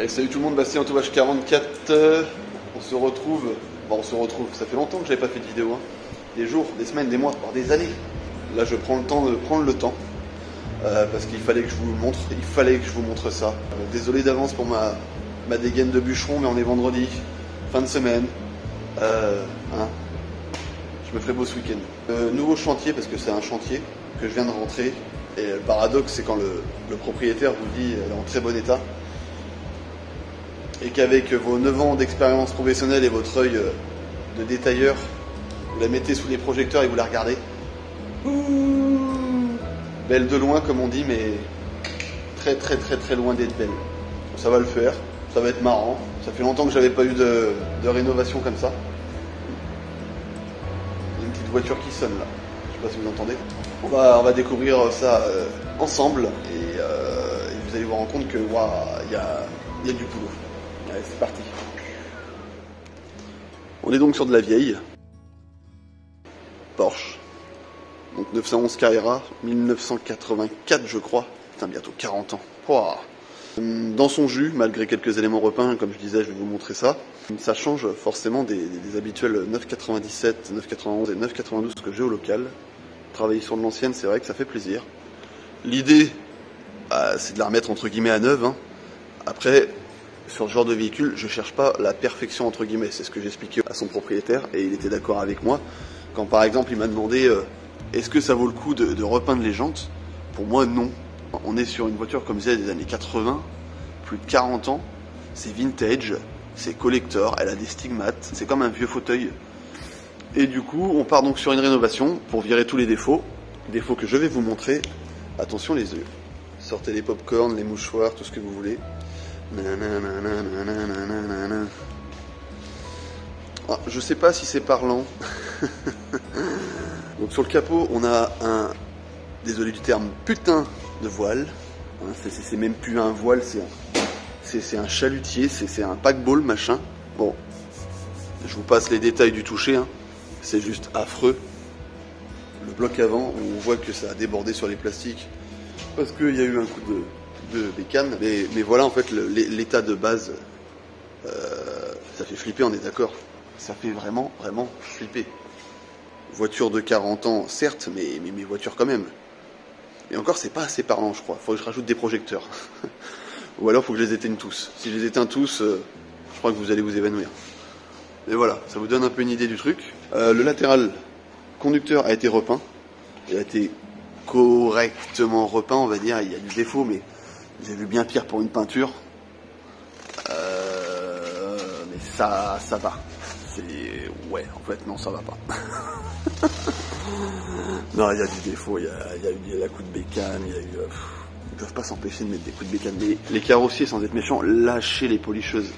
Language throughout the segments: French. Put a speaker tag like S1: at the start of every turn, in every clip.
S1: Allez, salut tout le monde, Bastien Entourage 44. On se retrouve. Ça fait longtemps que j'avais pas fait de vidéo. Des jours, des semaines, des mois, voire des années. Là, je prends le temps de prendre le temps. Parce qu'il fallait que je vous montre. Il fallait que je vous montre ça. Désolé d'avance pour ma dégaine de bûcheron, mais on est vendredi. Fin de semaine. Je me ferai beau ce week-end. Nouveau chantier, parce que c'est un chantier que je viens de rentrer. Et le paradoxe, c'est quand le propriétaire vous dit elle est en très bon état. Et qu'avec vos 9 ans d'expérience professionnelle et votre œil de détailleur, vous la mettez sous les projecteurs et vous la regardez. Belle de loin comme on dit, mais très loin d'être belle. Ça va le faire, ça va être marrant. Ça fait longtemps que j'avais pas eu de rénovation comme ça. Il y a une petite voiture qui sonne là, je sais pas si vous entendez. On va découvrir ça ensemble et vous allez vous rendre compte que il y a du boulot. Allez, c'est parti. On est donc sur de la vieille Porsche. Donc 911 Carrera, 1984 je crois. Putain, bientôt 40 ans. Wow. Dans son jus, malgré quelques éléments repeints, comme je disais, je vais vous montrer ça. Ça change forcément des habituels 997, 991 et 992 que j'ai au local. Travailler sur de l'ancienne, c'est vrai que ça fait plaisir. L'idée, c'est de la remettre entre guillemets à neuve. Après, sur ce genre de véhicule, je cherche pas la perfection entre guillemets. C'est ce que j'expliquais à son propriétaire et il était d'accord avec moi. Quand par exemple il m'a demandé est-ce que ça vaut le coup de repeindre les jantes? Pour moi, non. On est sur une voiture comme je disais des années 80, plus de 40 ans. C'est vintage, c'est collector, elle a des stigmates, c'est comme un vieux fauteuil. Et du coup, on part donc sur une rénovation pour virer tous les défauts. Défauts que je vais vous montrer. Attention les yeux. Sortez les pop-corn, les mouchoirs, tout ce que vous voulez. Ah, je sais pas si c'est parlant. Donc sur le capot, on a un, désolé du terme, putain de voile. C'est même plus un voile, c'est un chalutier, c'est un paquebot machin. Bon, je vous passe les détails du toucher. C'est juste affreux. Le bloc avant, on voit que ça a débordé sur les plastiques parce qu'il y a eu un coup de bécane. Mais voilà, en fait, l'état de base, ça fait flipper, on est d'accord. Ça fait vraiment flipper. Voiture de 40 ans, certes, mais voiture quand même. Et encore, c'est pas assez parlant, je crois. Faut que je rajoute des projecteurs. Ou alors, faut que je les éteigne tous. Si je les éteins tous, je crois que vous allez vous évanouir. Et voilà, ça vous donne un peu une idée du truc. Le latéral conducteur a été repeint. Il a été correctement repeint, on va dire. Il y a du défaut, mais j'ai vu bien pire pour une peinture. Mais ça va. Ouais, en fait, non, ça va pas. Non, il y a du défaut, il y a eu la coup de bécane, il y a eu... Ils ne peuvent pas s'empêcher de mettre des coups de bécane. Mais les carrossiers, sans être méchants, lâchez les policheuses.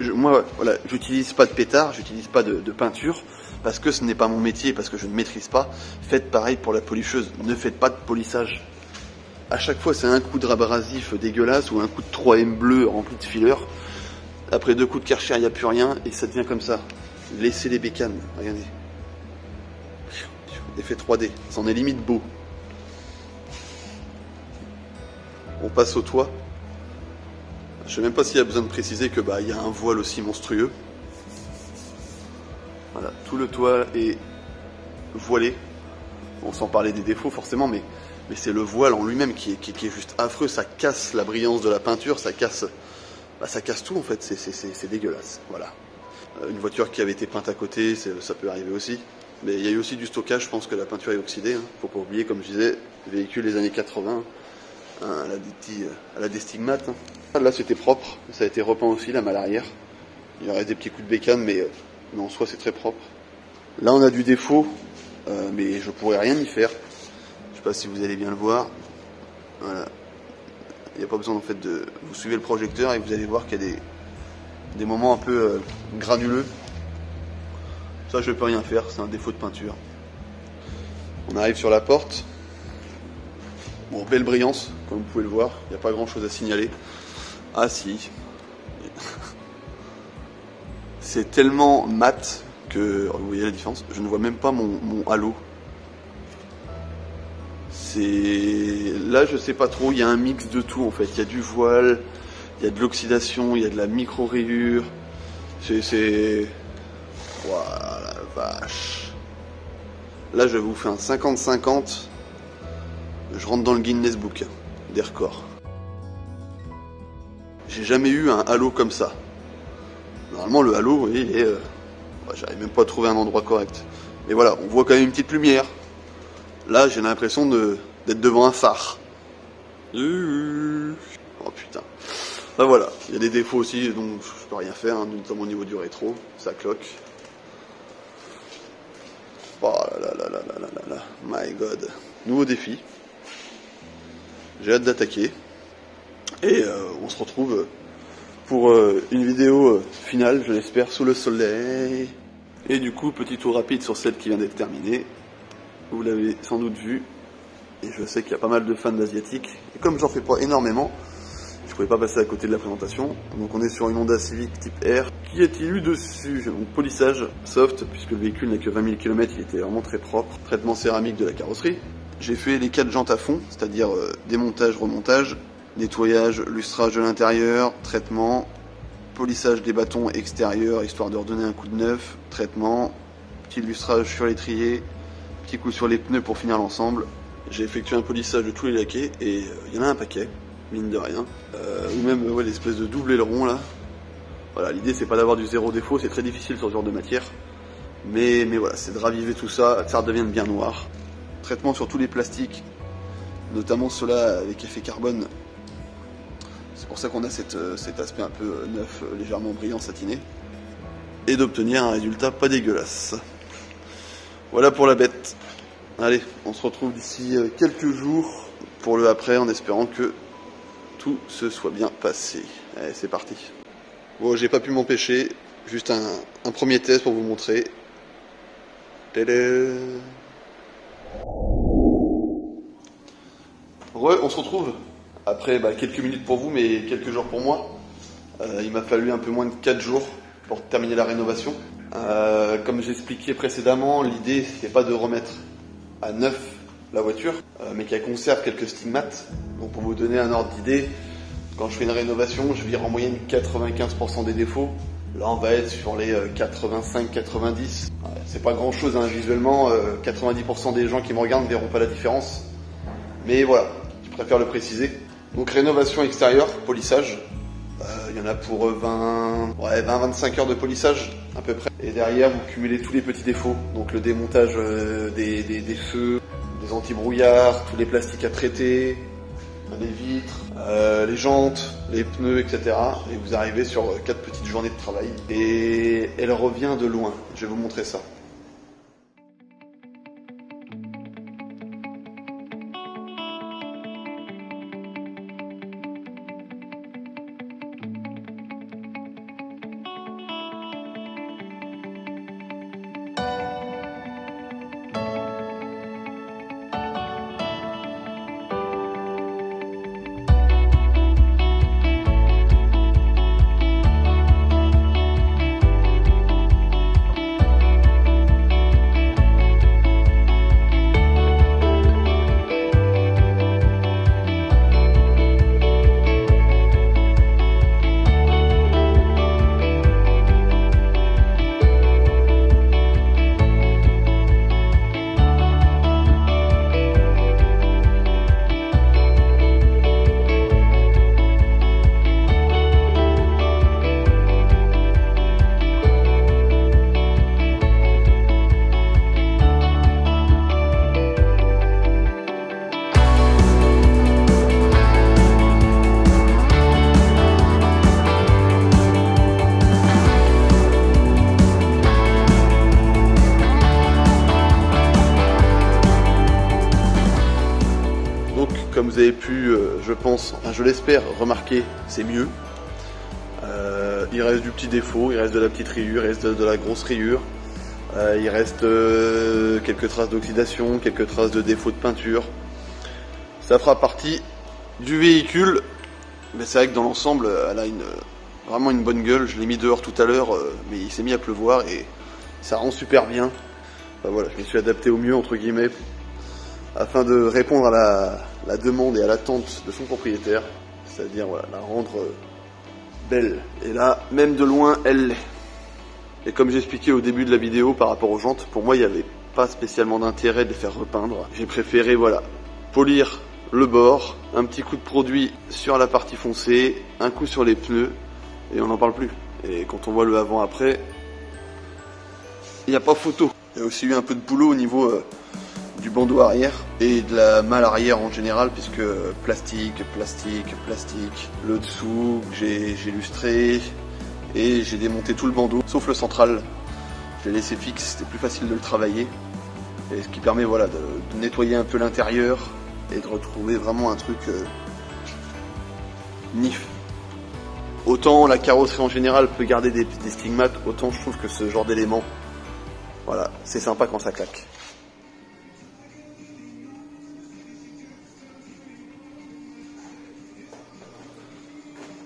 S1: Moi, voilà, j'utilise pas de pétard, j'utilise pas de peinture, parce que ce n'est pas mon métier, parce que je ne maîtrise pas. Faites pareil pour la policheuse, ne faites pas de polissage. À chaque fois, c'est un coup de abrasif dégueulasse ou un coup de 3M bleu rempli de fillers. Après 2 coups de Karcher, il n'y a plus rien et ça devient comme ça. Laissez les bécanes, regardez. Effet 3D, c'en est limite beau. On passe au toit. Je sais même pas s'il y a besoin de préciser que il y a un voile aussi monstrueux. Voilà, tout le toit est voilé. On s'en parlait des défauts forcément, mais c'est le voile en lui-même qui est juste affreux. Ça casse la brillance de la peinture, ça casse tout en fait. C'est dégueulasse. Voilà. Une voiture qui avait été peinte à côté, ça peut arriver aussi. Mais il y a eu aussi du stockage, je pense que la peinture est oxydée. Faut pas oublier, comme je disais, véhicule des années 80. Elle a des stigmates. Là c'était propre, ça a été repeint aussi, la malle arrière. Il y aurait des petits coups de bécane, mais en soi c'est très propre. Là on a du défaut, mais je pourrais rien y faire. Je sais pas si vous allez bien le voir. Voilà. Il n'y a pas besoin en fait de... Vous suivez le projecteur et vous allez voir qu'il y a des moments un peu granuleux. Ça je peux rien faire, c'est un défaut de peinture. On arrive sur la porte. Bon, belle brillance, comme vous pouvez le voir, il n'y a pas grand chose à signaler. Ah si. C'est tellement mat que, vous voyez la différence, je ne vois même pas mon halo. Là je sais pas trop, il y a un mix de tout en fait, il y a du voile, Il y a de l'oxydation, il y a de la micro-rayure. C'est... Voilà la vache. Là, je vous fais un 50-50. Je rentre dans le Guinness Book des records. J'ai jamais eu un halo comme ça. Normalement, le halo, vous voyez, il est... j'arrive même pas à trouver un endroit correct. Mais voilà, on voit quand même une petite lumière. Là, j'ai l'impression d'être devant un phare. Oh putain. Bah voilà, il y a des défauts aussi, donc je peux rien faire, hein, notamment au niveau du rétro, ça cloque. Oh là là là là là là là, my god. Nouveau défi. J'ai hâte d'attaquer. Et on se retrouve pour une vidéo finale, je l'espère, sous le soleil. Et du coup, petit tour rapide sur celle qui vient d'être terminée. Vous l'avez sans doute vu. Et je sais qu'il y a pas mal de fans d'asiatiques. Et comme j'en fais pas énormément, je pouvais pas passer à côté de la présentation. Donc on est sur une Honda Civic type R. Qui a-t-il eu dessus? Donc polissage soft, puisque le véhicule n'a que 20 000 km, il était vraiment très propre. Traitement céramique de la carrosserie. J'ai fait les 4 jantes à fond, c'est-à-dire démontage, remontage, nettoyage, lustrage de l'intérieur, traitement, polissage des bâtons extérieurs, histoire de redonner un coup de neuf, traitement, petit lustrage sur l'étrier, petit coup sur les pneus pour finir l'ensemble. J'ai effectué un polissage de tous les laquais et il y en a un paquet, mine de rien. Ou même l'espèce de double aileron là. Voilà, l'idée c'est pas d'avoir du zéro défaut, c'est très difficile sur ce genre de matière. Mais voilà, c'est de raviver tout ça, que ça redevienne bien noir. Traitement sur tous les plastiques, notamment ceux-là avec effet carbone. C'est pour ça qu'on a cet aspect un peu neuf, légèrement brillant, satiné. Et d'obtenir un résultat pas dégueulasse. Voilà pour la bête. Allez, on se retrouve d'ici quelques jours pour le après, en espérant que tout se soit bien passé. Allez, c'est parti. Bon, j'ai pas pu m'empêcher, juste un premier test pour vous montrer. Tadam. On se retrouve après quelques minutes pour vous, mais quelques jours pour moi. Il m'a fallu un peu moins de 4 jours pour terminer la rénovation. Comme j'expliquais précédemment, l'idée c'est pas de remettre à neuf la voiture, mais qu'elle conserve quelques stigmates. Donc pour vous donner un ordre d'idée, quand je fais une rénovation, je vire en moyenne 95% des défauts. Là on va être sur les 85-90. C'est pas grand chose hein, visuellement, 90% des gens qui me regardent ne verront pas la différence. Mais voilà, je préfère le préciser. Donc rénovation extérieure, polissage. Il y en a pour 20-25 heures de polissage à peu près. Et derrière vous cumulez tous les petits défauts. Donc le démontage des feux, des anti-brouillards, tous les plastiques à traiter, les vitres, les jantes, les pneus, etc. Et vous arrivez sur 4 petites journées de travail. Et elle revient de loin. Je vais vous montrer ça. Comme vous avez pu, je pense, je l'espère, remarquer, c'est mieux. Il reste du petit défaut, il reste de la petite rayure, il reste de la grosse rayure. Il reste quelques traces d'oxydation, quelques traces de défaut de peinture. Ça fera partie du véhicule. Mais c'est vrai que dans l'ensemble, elle a vraiment une bonne gueule. Je l'ai mis dehors tout à l'heure, mais il s'est mis à pleuvoir et ça rend super bien. Enfin, voilà, je me suis adapté au mieux, entre guillemets, afin de répondre à la demande et à l'attente de son propriétaire, c'est-à-dire voilà, la rendre belle. Et là, même de loin, elle l'est. Et comme j'expliquais au début de la vidéo par rapport aux jantes, pour moi, il n'y avait pas spécialement d'intérêt de les faire repeindre. J'ai préféré, voilà, polir le bord, un petit coup de produit sur la partie foncée, un coup sur les pneus, et on n'en parle plus. Et quand on voit le avant-après, il n'y a pas photo. Il y a aussi eu un peu de boulot au niveau du bandeau arrière et de la malle arrière en général, puisque plastique, le dessous j'ai lustré et j'ai démonté tout le bandeau, sauf le central. Je l'ai laissé fixe, c'était plus facile de le travailler. Et ce qui permet voilà, de nettoyer un peu l'intérieur et de retrouver vraiment un truc nif. Autant la carrosserie en général peut garder des stigmates, autant je trouve que ce genre d'élément, voilà, c'est sympa quand ça claque.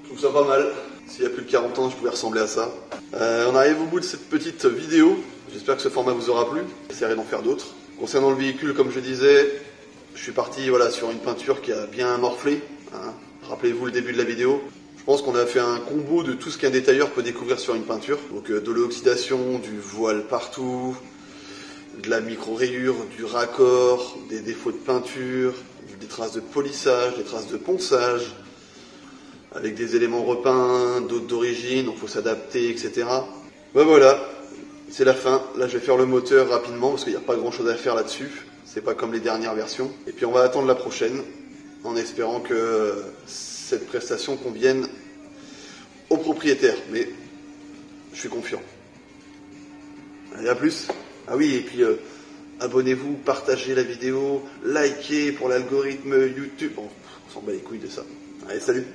S1: Je trouve ça pas mal. S'il y a plus de 40 ans, je pouvais ressembler à ça. On arrive au bout de cette petite vidéo. J'espère que ce format vous aura plu. J'essaierai d'en faire d'autres. Concernant le véhicule, comme je disais, je suis parti voilà, sur une peinture qui a bien morflé. Hein. Rappelez-vous le début de la vidéo. Je pense qu'on a fait un combo de tout ce qu'un détailleur peut découvrir sur une peinture. Donc de l'oxydation, du voile partout, de la micro-rayure, du raccord, des défauts de peinture, des traces de polissage, des traces de ponçage, avec des éléments repeints, d'autres d'origine, donc il faut s'adapter, etc. Ben voilà, c'est la fin. Là je vais faire le moteur rapidement parce qu'il n'y a pas grand chose à faire là-dessus. C'est pas comme les dernières versions. Et puis on va attendre la prochaine, en espérant que cette prestation convienne au propriétaire. Mais je suis confiant. Allez, à plus. Ah oui, et puis abonnez-vous, partagez la vidéo, likez pour l'algorithme YouTube. Bon, on s'en bat les couilles de ça. Allez, salut.